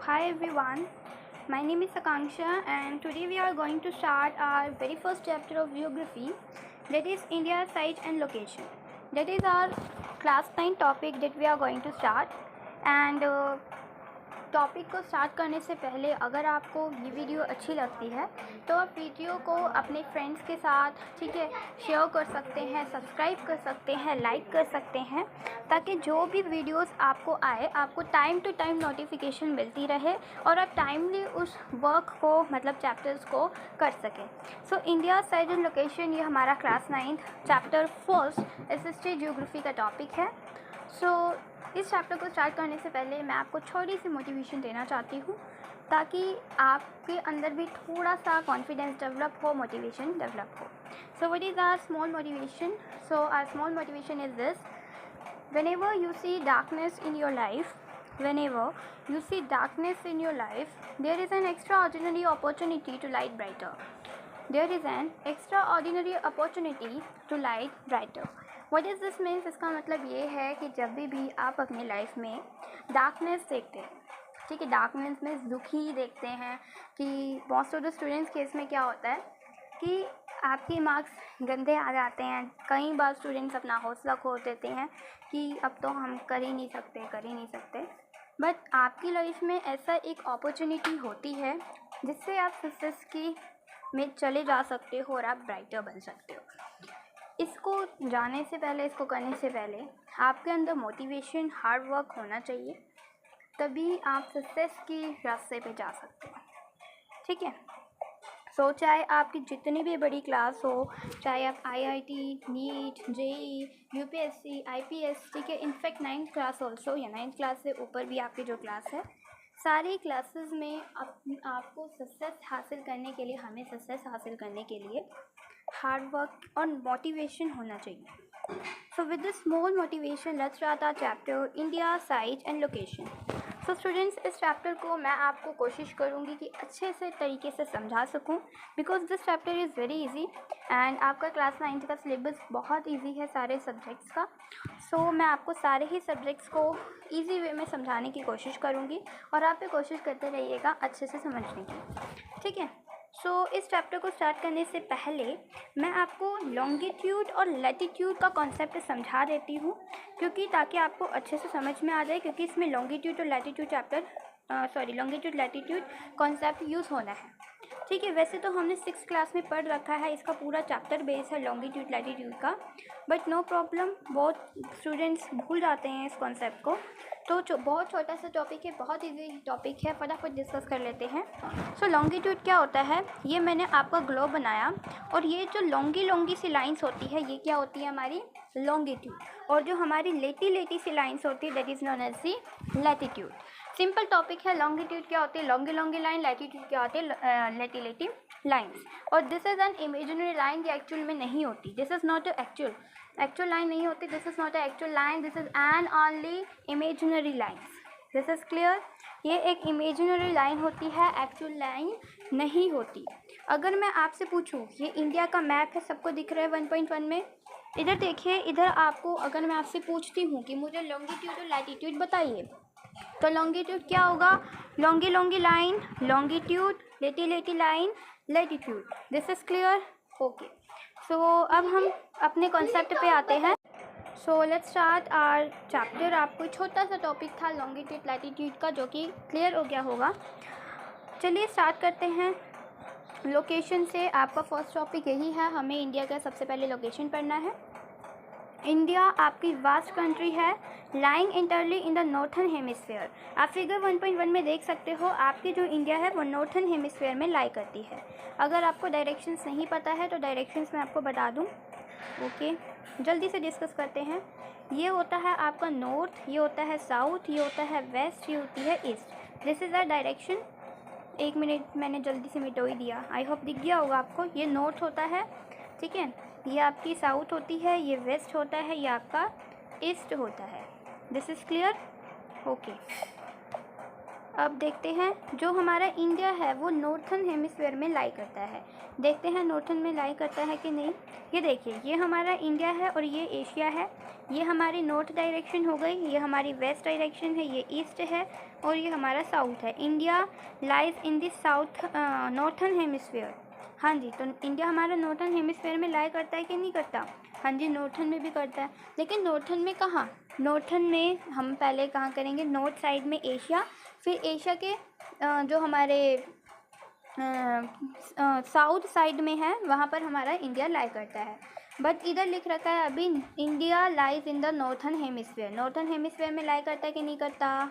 hi everyone, my name is Akanksha and today we are going to start our very first chapter of geography, that is India size and location. That is our class 9 topic that we are going to start. And topic को start करने से पहले अगर आपको ये video अच्छी लगती है तो आप वीडियो को अपने फ्रेंड्स के साथ ठीक है शेयर कर सकते हैं, सब्सक्राइब कर सकते हैं, लाइक कर सकते हैं, ताकि जो भी वीडियोस आपको आए आपको टाइम टू टाइम नोटिफिकेशन मिलती रहे और आप टाइमली उस वर्क को मतलब चैप्टर्स को कर सकें. So India size and location ये हमारा class 9th chapter first SST geography का टॉपिक है. सो इस चैप्टर को स्टार्ट करने से पहले मैं आपको थोड़ी सी मोटिवेशन देना चाहती हूँ ताकि आपके अंदर भी थोड़ा सा कॉन्फिडेंस डेवलप हो, मोटिवेशन डेवलप हो. So what is our small motivation? So our small motivation is this: whenever you see darkness in your life, there is an extraordinary opportunity to light brighter. What does this means? इसका मतलब ये है कि जब भी आप अपनी life में डार्कनेस देखते हैं, ठीक है, डार्कनेस में दुखी देखते हैं कि most of the students case में क्या होता है कि आपके मार्क्स गंदे आ जाते हैं. कई बार स्टूडेंट्स अपना हौसला खो देते हैं कि अब तो हम कर ही नहीं सकते. बट आपकी लाइफ में ऐसा एक अपॉर्चुनिटी होती है जिससे आप सक्सेस की में चले जा सकते हो और आप ब्राइटर बन सकते हो. इसको जाने से पहले, इसको करने से पहले आपके अंदर मोटिवेशन, हार्ड वर्क होना चाहिए, तभी आप सक्सेस की रास्ते पे जा सकते हो. ठीक है. सो चाहे आपकी जितनी भी बड़ी क्लास हो, चाहे आप IIT, NEET, JEE, UPSC, IPS, ठीक है, इनफैक्ट 9th क्लास ऑल्सो या 9th क्लास से ऊपर भी आपकी जो क्लास है, सारी क्लासेस में आपको सक्सेस हासिल करने के लिए, हमें सक्सेस हासिल करने के लिए हार्ड वर्क और मोटिवेशन होना चाहिए. So with this small motivation let's start our chapter India size and location. So students, इस चैप्टर को मैं आपको कोशिश करूँगी कि अच्छे से तरीके से समझा सकूँ, because this chapter is very easy and आपका क्लास 9th का सिलेबस बहुत इजी है सारे सब्जेक्ट्स का. सो मैं आपको सारे ही सब्जेक्ट्स को इजी वे में समझाने की कोशिश करूँगी और आप भी कोशिश करते रहिएगा अच्छे से समझने की. ठीक है. सो इस चैप्टर को स्टार्ट करने से पहले मैं आपको लॉन्गिट्यूड और लैटिट्यूड का कॉन्सेप्ट समझा देती हूँ, क्योंकि ताकि आपको अच्छे से समझ में आ जाए, क्योंकि इसमें लॉन्गिट्यूड और latitude longitude latitude concept use होना है. ठीक है. वैसे तो हमने 6th क्लास में पढ़ रखा है, इसका पूरा चैप्टर बेस है लॉन्गिट्यूड लैटिट्यूड का, बट नो प्रॉब्लम, बहुत स्टूडेंट्स भूल जाते हैं इस कॉन्सेप्ट को. तो बहुत छोटा सा टॉपिक है, बहुत इजी टॉपिक है, फटाफट डिस्कस कर लेते हैं. सो लॉन्गिट्यूड क्या होता है? ये मैंने आपका ग्लोब बनाया और ये जो लॉन्गी सी लाइंस होती है ये क्या होती है? हमारी लॉन्गिट्यूड. और जो हमारी लेटी सी लाइंस होती है that is known as the latitude. Simple topic है. लॉन्गिट्यूड क्या होती है? Longi line. लैटिट्यूड क्या होती है? लेटी लाइन्स. और this is an imaginary line, ये एक्चुअल में नहीं होती. This is not actual line नहीं होती. This is not actual line, this is an only imaginary lines. This is clear? ये एक इमेजिनरी लाइन होती है, एक्चुअल लाइन नहीं होती. अगर मैं आपसे पूछूं, ये इंडिया का मैप है, सबको दिख रहा है 1.1 में. इधर देखिए, इधर आपको अगर मैं आपसे पूछती हूँ कि मुझे लॉन्गिट्यूड और लैटिट्यूड बताइए, तो लॉन्गिट्यूड क्या होगा? Longi line, longitude, lati line, latitude. This is clear? Okay. So अब हम अपने कॉन्सेप्ट पे आते हैं. So let's start our chapter. आपको छोटा सा टॉपिक था लॉन्गिट्यूड लैटिट्यूड का, जो कि क्लियर हो गया होगा. चलिए स्टार्ट करते हैं लोकेशन से. आपका फर्स्ट टॉपिक यही है, हमें इंडिया का सबसे पहले लोकेशन पढ़ना है. इंडिया आपकी वास्ट कंट्री है, lying इंटरली in the northern hemisphere. आप फिगर 1.1 में देख सकते हो, आपकी जो इंडिया है वो नॉर्थन हेमिस्फीयर में लाई करती है. अगर आपको डायरेक्शंस नहीं पता है तो डायरेक्शंस मैं आपको बता दूं. ओके. जल्दी से डिस्कस करते हैं. ये होता है आपका नॉर्थ, ये होता है साउथ, ये होता है वेस्ट, ये होती है east. This is a direction. 1 minute, मैंने जल्दी से मिटो ही दिया, आई होप दिख गया होगा आपको. ये नॉर्थ होता है, ठीक है, ये आपकी साउथ होती है, ये वेस्ट होता है, ये आपका ईस्ट होता है. This is clear? ओके. अब देखते हैं जो हमारा इंडिया है वो नॉर्थन हेमिस्फीयर में लाई करता है। देखते हैं नॉर्थन में लाई करता है कि नहीं। ये देखिए, ये हमारा इंडिया है और ये एशिया है। ये हमारी नॉर्थ डायरेक्शन हो गई, ये हमारी वेस्ट डायरेक्शन है, ये ईस्ट है और ये हमारा साउथ है। India lies in this south northern hemisphere. हाँ जी, तो इंडिया हमारा नॉर्थन हेमिस्फीयर में लाई करता है कि नहीं करता? हाँ जी, नॉर्थन में भी करता है। लेकिन नॉर्थन में कहाँ? नॉर्थन में हम पहले कहाँ करेंगे? नॉर्थ साइड में एशिया, फिर एशिया के जो हमारे साउथ साइड में है वहाँ पर हमारा इंडिया लाई करता है। बट इधर लिख रखा है अभी India lies in the northern hemisphere. Northern hemisphere में लाई करता है कि नहीं करता?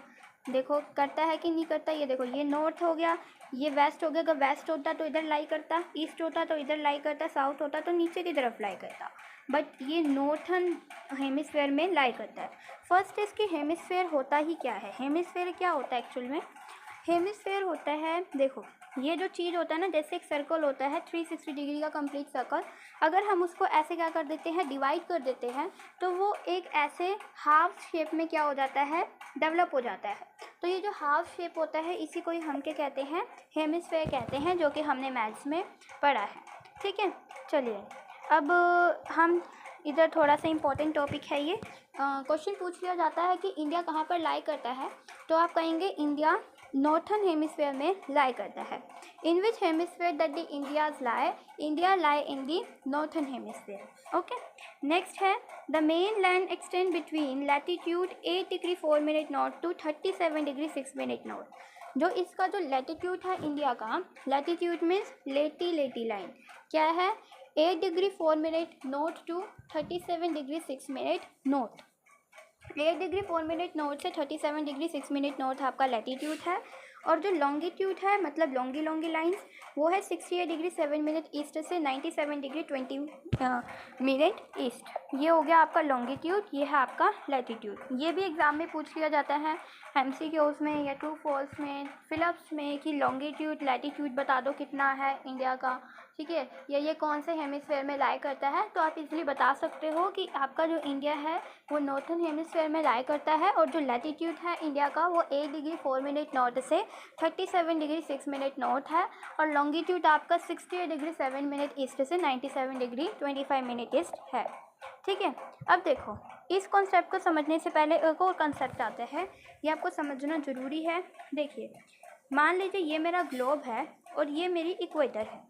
देखो करता है कि नहीं करता। ये देखो, ये नॉर्थ हो गया, ये वेस्ट हो गया। अगर वेस्ट होता तो इधर लाई करता, ईस्ट होता तो इधर लाई करता, साउथ होता तो नीचे की तरफ लाई करता। बट ये नॉर्थन हेमिस्फीयर में लाई करता है। फर्स्ट इसकी हेमिस्फीयर होता ही क्या है? हेमिस्फीयर क्या होता है एक्चुअल में? हेमिस्फीयर होता है, देखो ये जो चीज़ होता है ना, जैसे एक सर्कल होता है 360 डिग्री का कंप्लीट सर्कल, अगर हम उसको ऐसे क्या कर देते हैं, डिवाइड कर देते हैं, तो वो एक ऐसे हाफ शेप में क्या हो जाता है, डेवलप हो जाता है। तो ये जो हाफ शेप होता है इसी को ही हम क्या कहते हैं? हेमिस्फीयर कहते हैं, जो कि हमने मैथ्स में पढ़ा है। ठीक है, चलिए अब हम इधर थोड़ा सा इम्पोर्टेंट टॉपिक है ये। क्वेश्चन पूछ लिया जाता है कि इंडिया कहाँ पर लाई करता है, तो आप कहेंगे इंडिया नॉर्थन हेमिस्फीयर में लाई करता है। In which hemisphere that the India's lie? India lie in the northern hemisphere. Okay, next है the mainland extend between latitude 8 degree 4 minute north to 37 degree 6 minute north. जो इसका जो latitude है India का, latitude means लेटी line, क्या है? 8 degree 4 minute north to 37 degree 6 minute north. 8 degree 4 minute north से 37 डिग्री 6 मिनट नॉर्थ आपका लैटिट्यूड है। और जो लॉन्गिट्यूड है, मतलब लॉन्गी लाइंस, वो है 68 डिग्री 7 मिनट ईस्ट से 97 डिग्री 20 मिनट ईस्ट। ये हो गया आपका लॉन्गिट्यूड, ये है आपका लैटिट्यूड। ये भी एग्ज़ाम में पूछ लिया जाता है MCQs में या ट्रू फॉल्स में, फिलअप्स में, कि लॉन्गिट्यूड लैटिट्यूड बता दो कितना है इंडिया का। ठीक है, या ये कौन से हेमिस्फीयर में लाई करता है, तो आप इजीली बता सकते हो कि आपका जो इंडिया है वो नॉर्थन हेमिस्फीयर में लाई करता है। और जो लैटिट्यूड है इंडिया का वो 8 डिग्री 4 मिनट नॉर्थ से 37 डिग्री 6 मिनट नॉर्थ है। और लॉन्गिट्यूड आपका 68 डिग्री 7 मिनट ईस्ट से 97 डिग्री 25 मिनट ईस्ट है। ठीक है, अब देखो इस कॉन्सेप्ट को समझने से पहले एक और कॉन्सेप्ट आता है, ये आपको समझना ज़रूरी है। देखिए, मान लीजिए ये मेरा ग्लोब है और ये मेरी इक्वेटर है।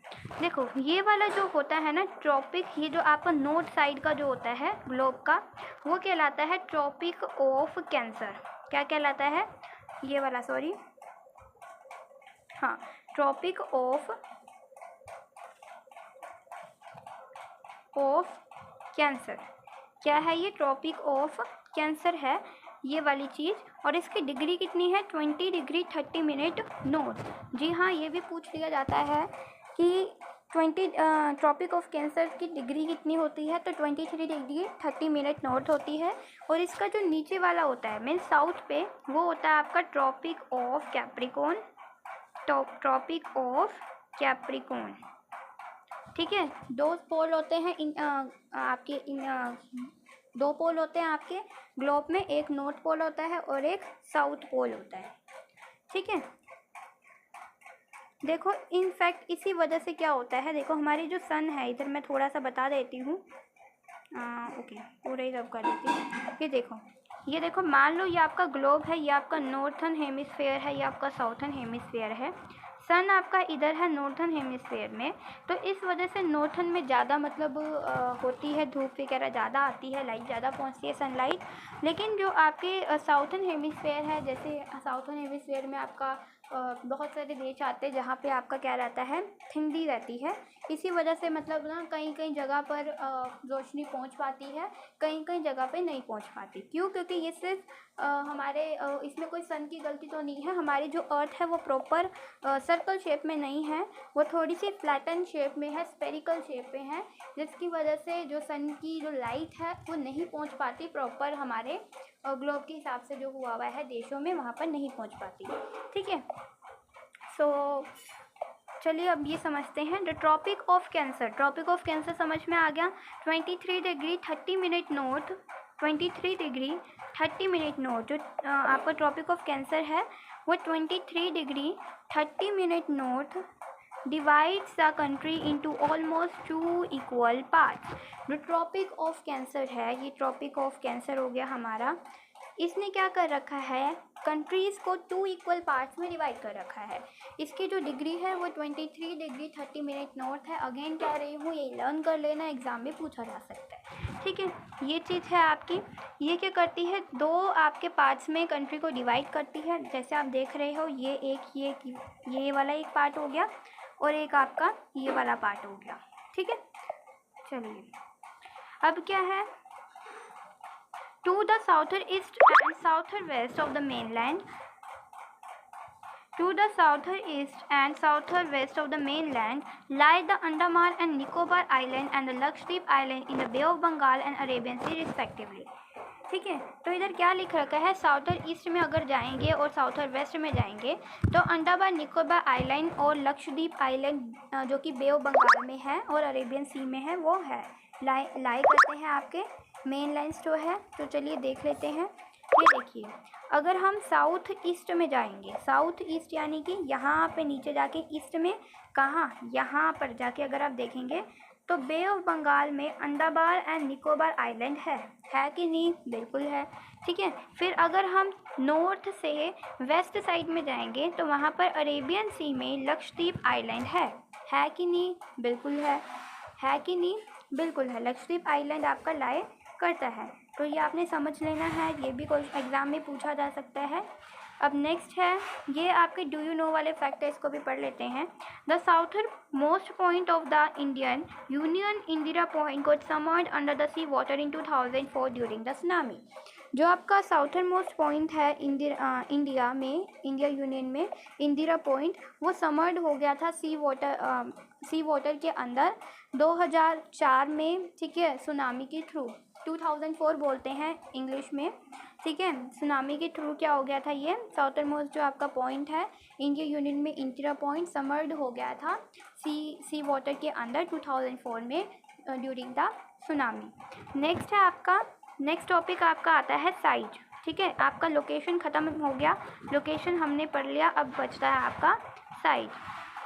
देखो ये वाला जो होता है ना ट्रॉपिक, ये जो आपका नॉर्थ साइड का जो होता है ग्लोब का, वो कहलाता है ट्रॉपिक ऑफ कैंसर। क्या कहलाता है? ये वाला, सॉरी, हाँ, ट्रॉपिक ऑफ कैंसर। क्या है ये? ट्रॉपिक ऑफ कैंसर है ये वाली चीज़। और इसकी डिग्री कितनी है? 20 डिग्री 30 मिनट नॉर्थ। जी हाँ, ये भी पूछ लिया जाता है कि 20 ट्रॉपिक ऑफ कैंसर की डिग्री कितनी होती है, तो 23 डिग्री 30 मिनट नॉर्थ होती है। और इसका जो नीचे वाला होता है मीन्स साउथ पे, वो होता है आपका tropic of Capricorn. Tropic of Capricorn. ठीक है, दो पोल होते हैं दो पोल होते हैं आपके ग्लोब में, एक नॉर्थ पोल होता है और एक साउथ पोल होता है। ठीक है, देखो इनफैक्ट इसी वजह से क्या होता है, देखो हमारी जो सन है, इधर मैं थोड़ा सा बता देती हूँ। ओके, पूरा ही रब कर देती हूँ। ये देखो मान लो ये आपका ग्लोब है, ये आपका नॉर्थन हेमिस्फीयर है, ये आपका साउथर्न हेमिस्फीयर है। सन आपका इधर है नॉर्थन हेमिस्फीयर में, तो इस वजह से नॉर्थन में ज़्यादा मतलब होती है, धूप वगैरह ज़्यादा आती है, लाइट ज़्यादा पहुंचती है, सनलाइट। लेकिन जो आपके साउथर्न हेमिस्फीयर है, जैसे साउथर्न हेमिस्फीयर में आपका बहुत सारे देश आते हैं जहाँ पे आपका क्या रहता है, ठंडी रहती है। इसी वजह से मतलब ना कहीं कहीं जगह पर रोशनी पहुँच पाती है, कहीं कहीं जगह पे नहीं पहुँच पाती। क्यों? क्योंकि ये सिर्फ हमारे इसमें कोई सन की गलती तो नहीं है। हमारी जो अर्थ है वो प्रॉपर सर्कल शेप में नहीं है, वो थोड़ी सी फ्लैटन शेप में है, स्पेरिकल शेप में है, जिसकी वजह से जो सन की जो लाइट है वो नहीं पहुंच पाती प्रॉपर हमारे ग्लोब के हिसाब से जो हुआ है देशों में, वहाँ पर नहीं पहुंच पाती। ठीक है, सो चलिए अब ये समझते हैं the tropic of cancer. Tropic of cancer समझ में आ गया। 23 degree 30 minute north, 23 degree 30 minute north जो आपका ट्रॉपिक ऑफ कैंसर है, वो 23 degree 30 minute north divides the country into almost 2 equal parts। जो ट्रॉपिक ऑफ कैंसर है, ये ट्रॉपिक ऑफ कैंसर हो गया हमारा, इसने क्या कर रखा है, कंट्रीज़ को 2 इक्वल पार्ट्स में डिवाइड कर रखा है। इसकी जो डिग्री है वो 23 डिग्री 30 मिनट नॉर्थ है। अगेन कह रही हूँ, ये लर्न कर लेना, एग्ज़ाम में पूछा जा सकता है, ठीक है। ये चीज़ है आपकी, ये क्या करती है, 2 आपके पार्ट्स में कंट्री को डिवाइड करती है। जैसे आप देख रहे हो, ये वाला एक पार्ट हो गया और एक आपका ये वाला पार्ट हो गया, ठीक है। चलिए अब क्या है, to the southeast and southwest of the mainland, to the southeast and southwest of the mainland lie the Andaman and Nicobar Island and the Lakshadweep Island in the Bay of Bengal and Arabian Sea respectively। ठीक है, तो इधर क्या लिख रखा है, साउथर east में अगर जाएंगे और साउथर वेस्ट में जाएंगे तो अंडमान निकोबार आइलैंड और लक्षद्वीप आइलैंड जो कि बे ऑफ बंगाल में है और अरेबियन सी में है, वो है लाई करते हैं आपके मेन लाइन्स जो है। तो चलिए देख लेते हैं। ये देखिए, अगर हम साउथ ईस्ट में जाएंगे, साउथ ईस्ट यानी कि यहाँ पे नीचे जाके ईस्ट में, कहाँ, यहाँ पर जाके अगर आप देखेंगे तो बे ऑफ बंगाल में अंडमान एंड निकोबार आइलैंड है कि नहीं, बिल्कुल है, ठीक है। फिर अगर हम नॉर्थ से वेस्ट साइड में जाएंगे तो वहाँ पर अरेबियन सी में लक्षद्वीप आइलैंड है कि नहीं, बिल्कुल है कि नहीं, बिल्कुल है। लक्षद्वीप आइलैंड आपका लाई करता है, तो ये आपने समझ लेना है, ये भी कोई एग्ज़ाम में पूछा जा सकता है। अब नेक्स्ट है, ये आपके डू यू नो वाले फैक्ट है, इसको भी पढ़ लेते हैं। The southernmost point of the Indian union Indira point got submerged under the sea water in 2004 during the tsunami. जो आपका साउथर मोस्ट पॉइंट है इंडिया यूनियन में इंदिरा पॉइंट, वो सबमर्ज्ड हो गया था सी वाटर के अंदर 2004 में, ठीक है, सुनामी के थ्रू। 2004 बोलते हैं इंग्लिश में, ठीक है। सुनामी के थ्रू क्या हो गया था, ये साउथर मोस्ट जो आपका पॉइंट है इंडिया यूनियन में इंदिरा पॉइंट सबमर्ज्ड हो गया था सी वाटर के अंदर 2004 में ड्यूरिंग द सुनामी। नेक्स्ट है आपका, नेक्स्ट टॉपिक आपका आता है साइज, ठीक है। आपका लोकेशन ख़त्म हो गया, लोकेशन हमने पढ़ लिया, अब बचता है आपका साइज।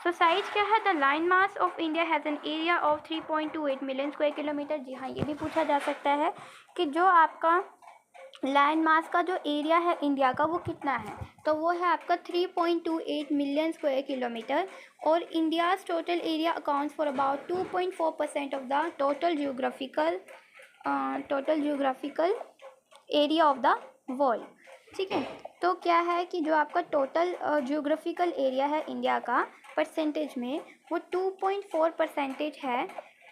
सो साइज क्या है, the land mass of India has an area of 3.28 million square kilometre. जी हाँ, ये भी पूछा जा सकता है कि जो आपका लैंड मास का जो एरिया है इंडिया का वो कितना है, तो वो है आपका 3.28 मिलियन स्क्वायर किलोमीटर। और India's total area accounts for about 2.4% of the total geographical area of the world, ठीक है। तो क्या है कि जो आपका टोटल जियोग्राफिकल एरिया है इंडिया का परसेंटेज में, वो 2.4% है,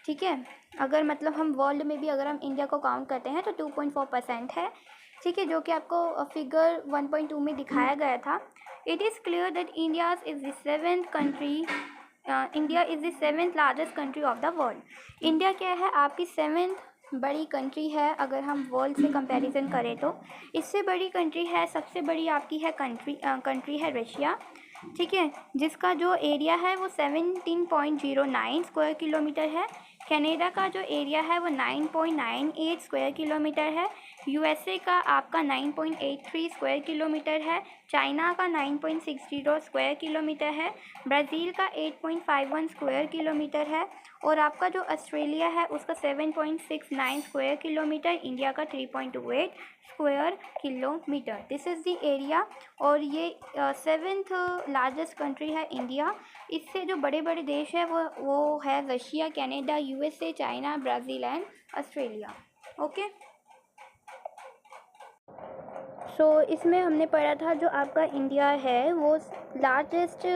ठीक है। अगर मतलब हम वर्ल्ड में भी अगर हम इंडिया को काउंट करते हैं तो 2.4% है, ठीक है, जो कि आपको फिगर 1.2 में दिखाया गया था। It is clear that India is the seventh largest country of the world. India क्या है, आपकी 7th बड़ी कंट्री है अगर हम वर्ल्ड से कंपैरिजन करें तो। इससे बड़ी कंट्री है, सबसे बड़ी आपकी है कंट्री है रशिया, ठीक है, जिसका जो एरिया है वो 17.09 स्क्वायर किलोमीटर है। कनाडा का जो एरिया है वो 9.98 स्क्वायर किलोमीटर है। यूएसए का आपका 9.83 स्क्वायर किलोमीटर है। चाइना का 9.60 स्क्वायर किलोमीटर है। ब्राज़ील का 8.51 स्क्वायर किलोमीटर है। और आपका जो ऑस्ट्रेलिया है उसका 7.69 स्क्वायर किलोमीटर। इंडिया का 3.28 square kilometre. This is the area. और ये 7th लार्जेस्ट कंट्री है इंडिया। इससे जो बड़े बड़े देश है वो है Russia, Canada, USA, China, Brazil and Australia. Okay, so इसमें हमने पढ़ा था जो आपका इंडिया है वो लार्जेस्ट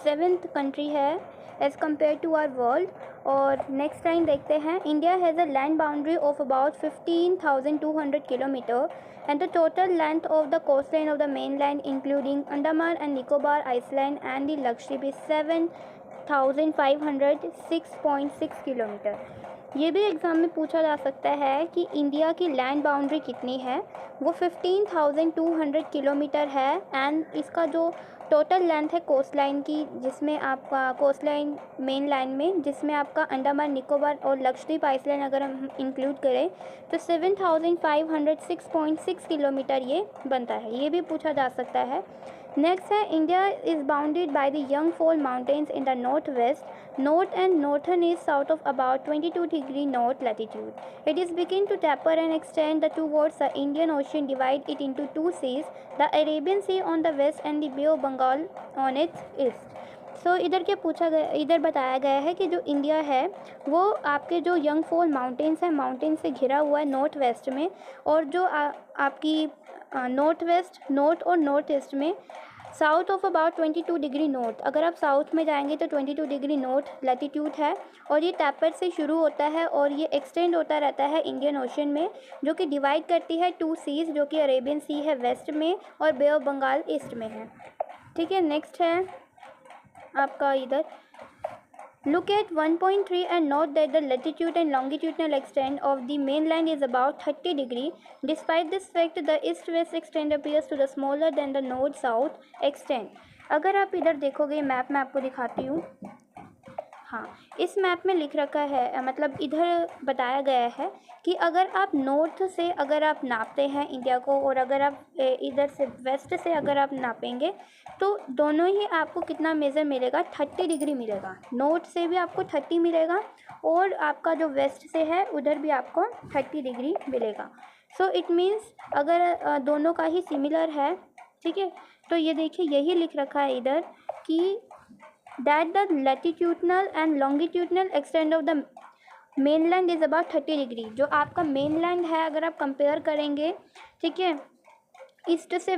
7th कंट्री है as compared to our world. और नेक्स्ट लाइन देखते हैं। India has a land boundary of about 15,200 kilometre and the total length of the coastline of the mainland including Andaman and Nicobar Island and the Lakshadweep is 7,506.6 kilometre. ये भी exam में पूछा जा सकता है कि इंडिया की लैंड बाउंड्री कितनी है, वो 15,200 किलोमीटर है। एंड इसका जो टोटल लेंथ है कोस्ट लाइन की, जिसमें आपका कोस्ट लाइन मेन लाइन में जिसमें आपका अंडमान निकोबार और लक्षद्वीप आइसलैंड अगर हम इंक्लूड करें तो 7,506.6 किलोमीटर ये बनता है। ये भी पूछा जा सकता है। नेक्स्ट है India is bounded by the young fold mountains in the north west, north and northern is south of about 22 degree north latitude. It is begin to taper and extend the towards the Indian Ocean, divide it into two seas, the Arabian Sea on the west and the Bay of Bengal on its east. सो इधर क्या पूछा गया, इधर बताया गया है कि जो इंडिया है वो आपके जो यंग फॉल माउंटेन्स हैं, माउंटेन से घिरा हुआ है नॉर्थ वेस्ट में, और जो आपकी नॉर्थ वेस्ट, नॉर्थ और नॉर्थ ईस्ट में south of about 22 degree north, अगर आप साउथ में जाएंगे तो 22 डिग्री नॉर्थ लैटीट्यूड है, और ये टैपर से शुरू होता है और ये एक्सटेंड होता रहता है इंडियन ओशन में, जो कि डिवाइड करती है टू सीज़, जो कि अरेबियन सी है वेस्ट में और बे ऑफ बंगाल ईस्ट में है। ठीक है, नेक्स्ट है आपका इधर look at 1.3 and note that the latitude and longitudinal extent of the mainland is about 30 degree. Despite this fact, the east-west extent appears to the smaller than the north-south extent. अगर आप इधर देखोगे map में आपको दिखाती हूँ, हाँ इस मैप में लिख रखा है, मतलब इधर बताया गया है कि अगर आप नॉर्थ से अगर आप नापते हैं इंडिया को, और अगर आप इधर से वेस्ट से अगर आप नापेंगे तो दोनों ही आपको कितना मेज़र मिलेगा, 30 डिग्री मिलेगा। नॉर्थ से भी आपको 30 मिलेगा और आपका जो वेस्ट से है उधर भी आपको 30 डिग्री मिलेगा। सो इट मीन्स अगर दोनों का ही सिमिलर है, ठीक है, तो ये देखिए यही लिख रखा है इधर कि that the latitudinal and longitudinal extent of the mainland is about 30 degree. जो आपका mainland है अगर आप कंपेयर करेंगे, ठीक है, ईस्ट से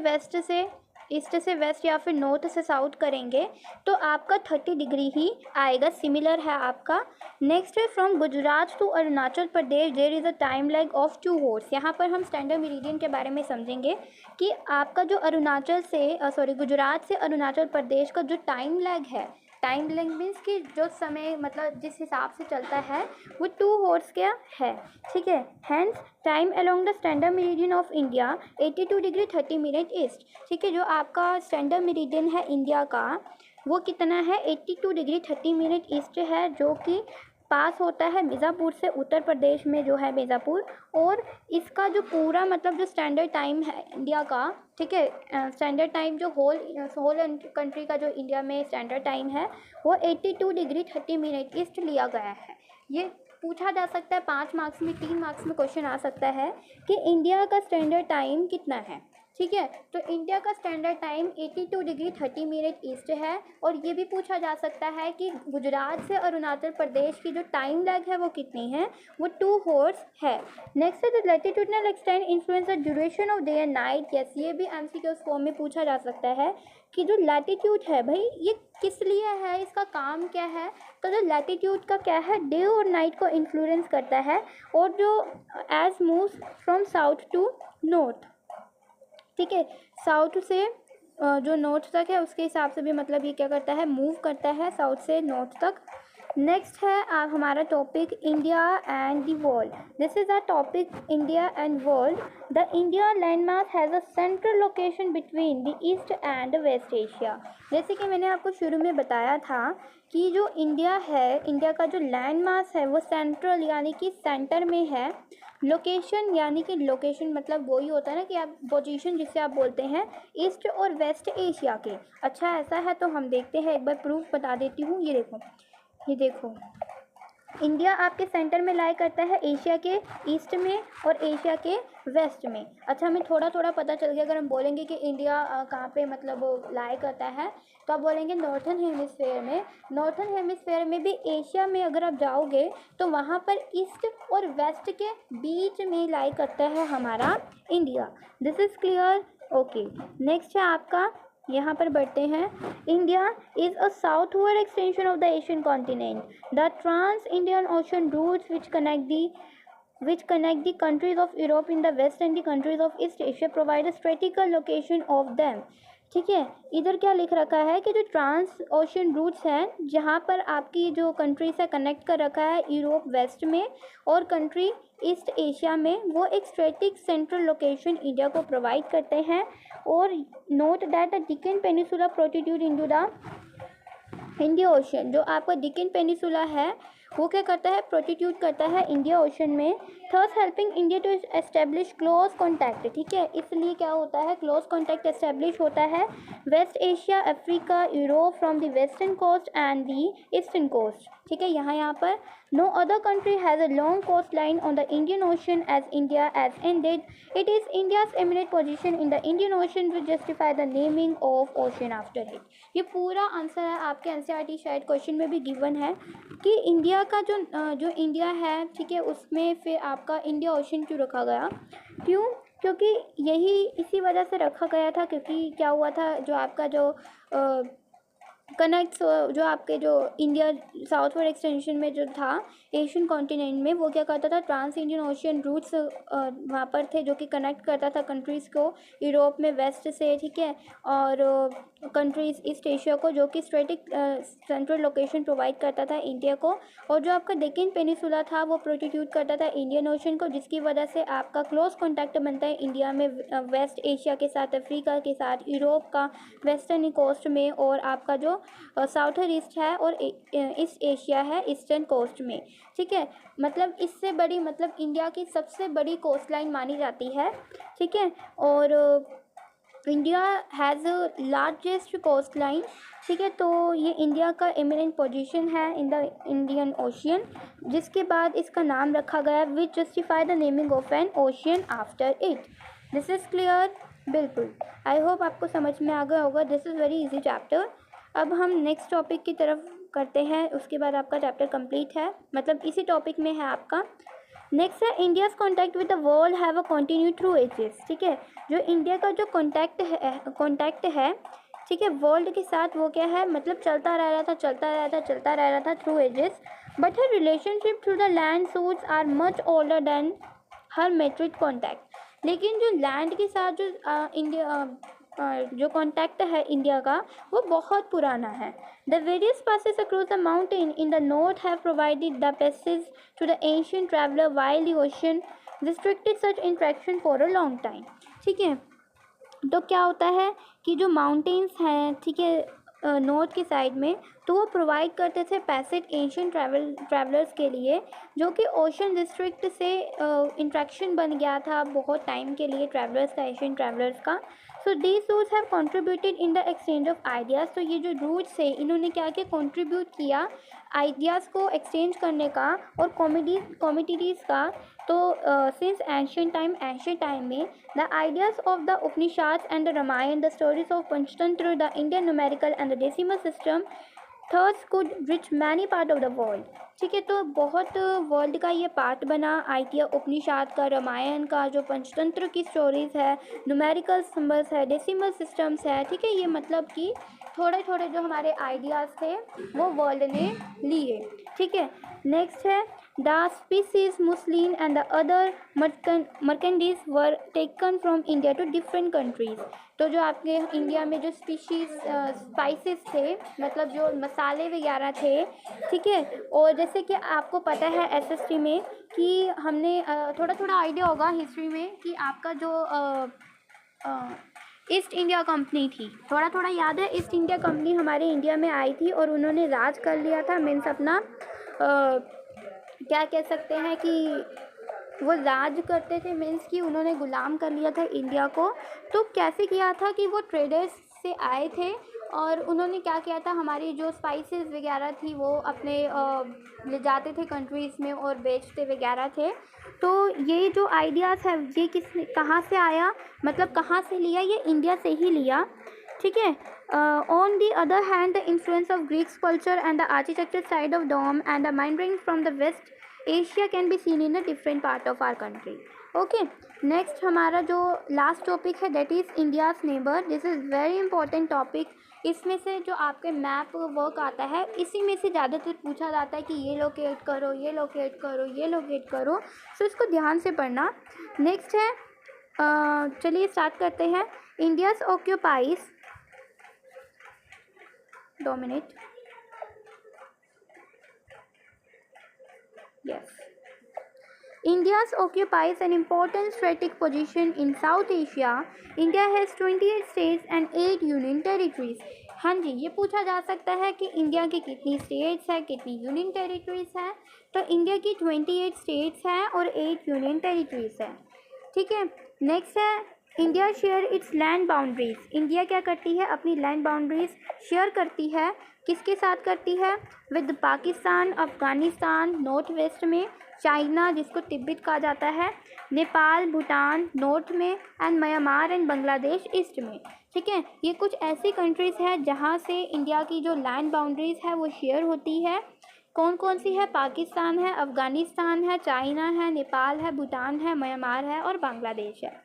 वेस्ट या फिर नॉर्थ से साउथ करेंगे तो आपका 30 डिग्री ही आएगा, सिमिलर है आपका। नेक्स्ट है from Gujarat to Arunachal Pradesh there is a time lag of 2 hours। यहाँ पर हम स्टैंडर्ड मेरिडियन के बारे में समझेंगे कि आपका जो गुजरात से अरुणाचल प्रदेश का जो टाइम लैग है, टाइम लैग मीन्स कि जो समय मतलब जिस हिसाब से चलता है वो 2 hours क्या है, ठीक है। Hence time along the standard meridian of India 82 degree 30 minute east, ठीक है, जो आपका स्टैंडर्ड मेरिडियन है इंडिया का वो कितना है, 82 डिग्री 30 मिनट ईस्ट है, जो कि पास होता है मिर्ज़ापुर से, उत्तर प्रदेश में जो है मिर्ज़ापुर। और इसका जो पूरा मतलब जो स्टैंडर्ड टाइम है इंडिया का, ठीक है, स्टैंडर्ड टाइम जो होल कंट्री का जो इंडिया में स्टैंडर्ड टाइम है वो 82 डिग्री 30 मिनट ईस्ट लिया गया है। ये पूछा जा सकता है 5 मार्क्स में, 3 मार्क्स में क्वेश्चन आ सकता है कि इंडिया का स्टैंडर्ड टाइम कितना है, ठीक है। तो इंडिया का standard time 82 degree 30 minute east है। और ये भी पूछा जा सकता है कि गुजरात से अरुणाचल प्रदेश की जो टाइम लैग है वो कितनी है, वो 2 hours है। नेक्स्ट है the latitudinal extent influence the duration of day and night. Yes, ये भी एमसीक्यू फॉर्म में पूछा जा सकता है कि जो लैटिट्यूड है भाई ये किस लिए है, इसका काम क्या है। तो जो लैटिट्यूड का क्या है, डे और नाइट को इन्फ्लुएंस करता है, और जो as moves from south to north, ठीक है, साउथ से जो नॉर्थ तक है उसके हिसाब से भी मतलब ये क्या करता है, मूव करता है साउथ से नॉर्थ तक। नेक्स्ट है हमारा topic India and the world. This is a topic India and world. The India landmass has a central location between the east and west Asia. जैसे कि मैंने आपको शुरू में बताया था कि जो इंडिया है, इंडिया का जो लैंडमास है वो सेंट्रल यानी कि सेंटर में है। लोकेशन यानी कि लोकेशन मतलब वही होता है ना कि आप पोजीशन जिसे आप बोलते हैं ईस्ट और वेस्ट एशिया के। अच्छा ऐसा है तो हम देखते हैं, एक बार प्रूफ बता देती हूँ। ये देखो इंडिया आपके सेंटर में लाई करता है एशिया के ईस्ट में और एशिया के वेस्ट में। अच्छा हमें थोड़ा थोड़ा पता चल गया। अगर हम बोलेंगे कि इंडिया कहाँ पे मतलब लाई करता है तो आप बोलेंगे नॉर्थन हेमिस्फेयर में। नॉर्थन हेमिस्फेयर में भी एशिया में अगर आप जाओगे तो वहाँ पर ईस्ट और वेस्ट के बीच में लाई करता है हमारा India. This is clear, okay. Next है आपका, यहाँ पर बढ़ते हैं। India is a southward extension of the Asian continent. The trans Indian ocean routes which connect the countries of Europe in the west and the countries of East Asia provide a strategic location of them। ठीक है, इधर क्या लिख रखा है कि जो trans ocean routes हैं जहाँ पर आपकी जो कंट्री से कनेक्ट कर रखा है यूरोप वेस्ट में और कंट्री ईस्ट एशिया में, वो एक स्ट्रेटिक सेंट्रल लोकेशन इंडिया को प्रोवाइड करते हैं। और note that the deacon peninsula protrude into the Indian ocean. जो आपका डिकन पेनिसुला है वो क्या करता है, प्रोस्टिट्यूट करता है इंडिया ओशन में, thus helping India to establish close contact. ठीक है, इसलिए क्या होता है, क्लोज कॉन्टैक्ट एस्टेब्लिश होता है west Asia, Africa, Europe from the western coast and the eastern coast. ठीक है, यहाँ पर no other country has a long coast line on the Indian ocean as India as ended it is India's eminent position in the Indian ocean which justify the naming of ocean after it. ये पूरा answer है आपके NCERT शायद question में भी given है कि India का जो इंडिया है, ठीक है, उसमें फिर आपका इंडिया ओशन क्यों रखा गया, क्यों, क्योंकि यही इसी वजह से रखा गया था, क्योंकि क्या हुआ था, जो आपका जो कनेक्ट्स, जो आपके जो इंडिया साउथवर्ड एक्सटेंशन में जो था एशियन कॉन्टिनेंट में, वो क्या करता था, ट्रांस इंडियन ओशियन रूट्स वहाँ पर थे जो कि कनेक्ट करता था कंट्रीज़ को यूरोप में वेस्ट से, ठीक है, और कंट्रीज़ ईस्ट एशिया को, जो कि स्ट्रेटिक सेंट्रल लोकेशन प्रोवाइड करता था इंडिया को, और जो आपका डेक्कन पेनिसुला था वो प्रोस्टिट्यूट करता था इंडियन ओशन को, जिसकी वजह से आपका क्लोज कॉन्टैक्ट बनता है इंडिया में वेस्ट एशिया के साथ, अफ्रीका के साथ, यूरोप का वेस्टर्न कोस्ट में, और आपका जो साउथर ईस्ट है और ईस्ट एशिया है ईस्टर्न कोस्ट में। ठीक है, मतलब इससे बड़ी, मतलब इंडिया की सबसे बड़ी कोस्ट लाइन मानी जाती है। ठीक है, और India has largest coast line. ठीक है, तो ये इंडिया का एमिनेंट पोजीशन है इन द इंडियन ओशियन, जिसके बाद इसका नाम रखा गया which justify the naming of an ocean after it. This is clear, बिल्कुल, आई होप आपको समझ में आ गया होगा। This is very easy chapter. अब हम नेक्स्ट टॉपिक की तरफ करते हैं, उसके बाद आपका चैप्टर कंप्लीट है, मतलब इसी टॉपिक में है आपका। नेक्स्ट है India's contact with the world have a continue through ages. ठीक है, जो इंडिया का जो कॉन्टैक्ट है, ठीक है, वर्ल्ड के साथ, वो क्या है, मतलब चलता रह रहा था through ages, but her relationship through the land suits are much older than her metric contact. लेकिन जो लैंड के साथ जो इंडिया जो कॉन्टैक्ट है इंडिया का, वो बहुत पुराना है। The various passes across the mountain in the north have provided the passage to the ancient traveler while the ocean restricted such interaction for a long time। ठीक है, तो क्या होता है कि जो माउंटेन्स हैं, ठीक है, नॉर्थ की साइड में, तो वो प्रोवाइड करते थे पैसेज एंशियंट ट्रैवलर्स के लिए, जो कि ओशन डिस्ट्रिक्ट से इंट्रैक्शन बन गया था बहुत टाइम के लिए ट्रैवलर्स का, एशियन ट्रैवलर्स का। So these routes have contributed in the exchange of ideas. तो ये जो रूट्स है, इन्होंने क्या किया, कंट्रीब्यूट किया आइडियाज़ को एक्सचेंज करने का और कॉमिडिटीज़ का। तो सिंस एंशियंट टाइम में the ideas of the Upanishads and the Ramayana, the stories of Panchatantra, the Indian numerical and the decimal system thus could reach many part of the world. ठीक है, तो बहुत वर्ल्ड का ये पार्ट बना, आइडिया उपनिषद का, रामायण का, जो पंचतंत्र की स्टोरीज़ है, न्यूमेरिकल सिम्बल्स है, डेसिमल सिस्टम्स है। ठीक है, ये मतलब कि थोड़े थोड़े जो हमारे आइडियाज़ थे वो वर्ल्ड ने लिए। ठीक है, नेक्स्ट है the spices muslin and the other merchandise were taken from India to different countries. तो जो आपके इंडिया में जो स्पाइसेस थे, मतलब जो मसाले वगैरह थे, ठीक है, और जैसे कि आपको पता है एसएसटी में कि हमने थोड़ा थोड़ा आइडिया होगा हिस्ट्री में कि आपका जो ईस्ट इंडिया कंपनी थी, थोड़ा थोड़ा याद है, ईस्ट इंडिया कंपनी हमारे इंडिया में आई थी और उन्होंने राज कर लिया था। मीन्स अपना क्या कह सकते हैं कि वो राज करते थे, मीन्स कि उन्होंने गुलाम कर लिया था इंडिया को। तो कैसे किया था कि वो ट्रेडर्स से आए थे और उन्होंने क्या किया था, हमारी जो स्पाइसेस वगैरह थी वो अपने ले जाते थे कंट्रीज़ में और बेचते वगैरह थे। तो ये जो आइडियाज़ है ये कहाँ से आया, मतलब कहाँ से लिया, ये इंडिया से ही लिया। ठीक है, on the other hand the influence of Greeks culture and the architecture side of dome and the माइंड्रिंग from the West Asia can be seen in a different part of our country. Okay, next हमारा जो last topic है that is India's neighbour. This is very important topic. इसमें से जो आपके map work आता है, इसी में से ज़्यादातर पूछा जाता है कि ये लोकेट करो, ये लोकेट करो, ये लोकेट करो। सो इसको ध्यान से पढ़ना। नेक्स्ट है, चलिए स्टार्ट करते हैं। India's occupies, dominate, yes, India occupies an important strategic position in South Asia. India has 28 states and 8 union territories. हाँ जी, ये पूछा जा सकता है कि इंडिया की कितनी स्टेट्स है, कितनी यूनियन टेरिटरीज़ हैं। तो इंडिया की 28 स्टेट्स हैं और 8 यूनियन टेरिटरीज़ हैं। ठीक है, नेक्स्ट है India share its land boundaries. India क्या करती है, अपनी लैंड बाउंड्रीज शेयर करती है। किसके साथ करती है? With Pakistan, Afghanistan north west में, चाइना जिसको तिब्बत कहा जाता है, नेपाल, भूटान नॉर्थ में, and Myanmar and Bangladesh east में। ठीक है, ये कुछ ऐसी कंट्रीज़ हैं जहाँ से इंडिया की जो लैंड बाउंड्रीज़ है वो शेयर होती है। कौन कौन सी है? पाकिस्तान है, अफगानिस्तान है, चाइना है, नेपाल है, भूटान है, म्यांमार है और बांग्लादेश है।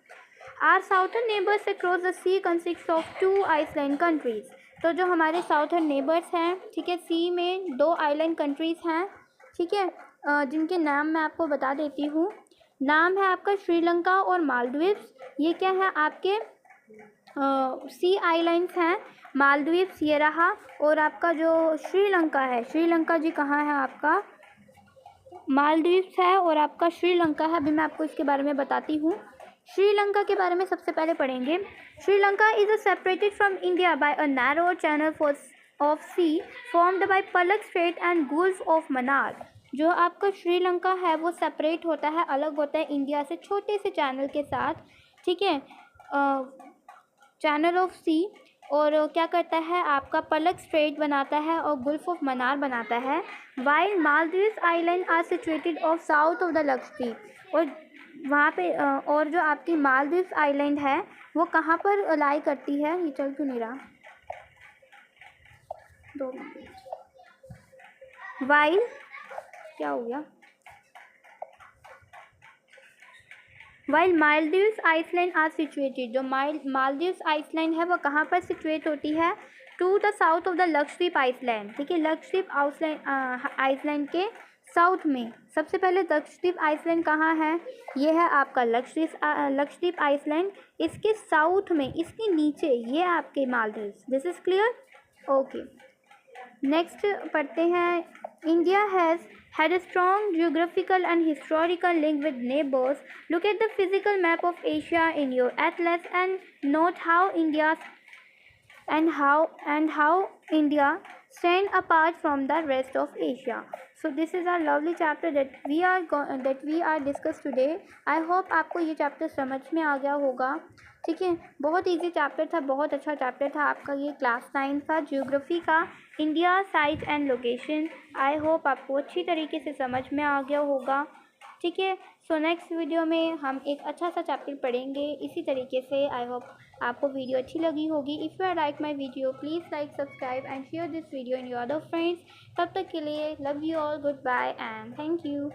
Our southern neighbours across the sea consist of 2 island countries. तो जो हमारे साउथर्न नेबर्स हैं, ठीक है, सी में 2 आइलैंड कंट्रीज़ हैं, ठीक है, जिनके नाम मैं आपको बता देती हूँ। नाम है आपका श्रीलंका और मालदीव्स। ये क्या है? आपके सी आइलैंड्स हैं, मालदीव्स ये रहा, और आपका जो श्रीलंका है, श्रीलंका जी कहाँ है आपका? मालदीव्स है और आपका श्रीलंका है। अभी मैं आपको इसके बारे में बताती हूँ। श्रीलंका के बारे में सबसे पहले पढ़ेंगे। Sri Lanka is separated from India by a narrow channel of sea formed by Palk strait and gulf of Mannar. जो आपका श्रीलंका है वो सेपरेट होता है, अलग होता है इंडिया से छोटे से चैनल के साथ, ठीक है, चैनल ऑफ सी, और क्या करता है आपका पलक स्ट्रेट बनाता है और गुल्फ ऑफ मन्नार बनाता है। While Maldives island are situated off south of the Lakshadweep. और वहाँ पे और जो आपकी मालदीव्स आइलैंड है वो कहाँ पर लाई करती है? ये चल क्यों नहीं रहा? 2 मिनट। वाइल क्या हो गया? While Maldives island are situated. जो मालदीव्स आइसलैंड है वो कहाँ पर सिचुएट होती है? To the south of the Lakshadweep island. ठीक है, लक्षद्वीप आइसलैंड के साउथ में। सबसे पहले लक्षद्वीप आइसलैंड कहाँ है? ये है आपका लक्षद्वीप आइसलैंड। इसके साउथ में, इसके नीचे ये आपके Maldives. This is clear? Okay, next पढ़ते हैं। India has had a strong geographical and historical link with neighbors. Look at the physical map of Asia in your atlas and note how India stand apart from the rest of Asia. So this is our lovely chapter that we are discussed today. I hope आपको ये chapter समझ में आ गया होगा। ठीक है, बहुत इजी चैप्टर था, बहुत अच्छा चैप्टर था आपका। ये क्लास 9 का ज्योग्राफी का India size and location. I hope आपको अच्छी तरीके से समझ में आ गया होगा। ठीक है, सो नेक्स्ट वीडियो में हम एक अच्छा सा चैप्टर पढ़ेंगे इसी तरीके से। आई होप आपको वीडियो अच्छी लगी होगी। If you are like my video please like, subscribe and share this video in your other friends. तब तक के लिए love you all, good bye and thank you.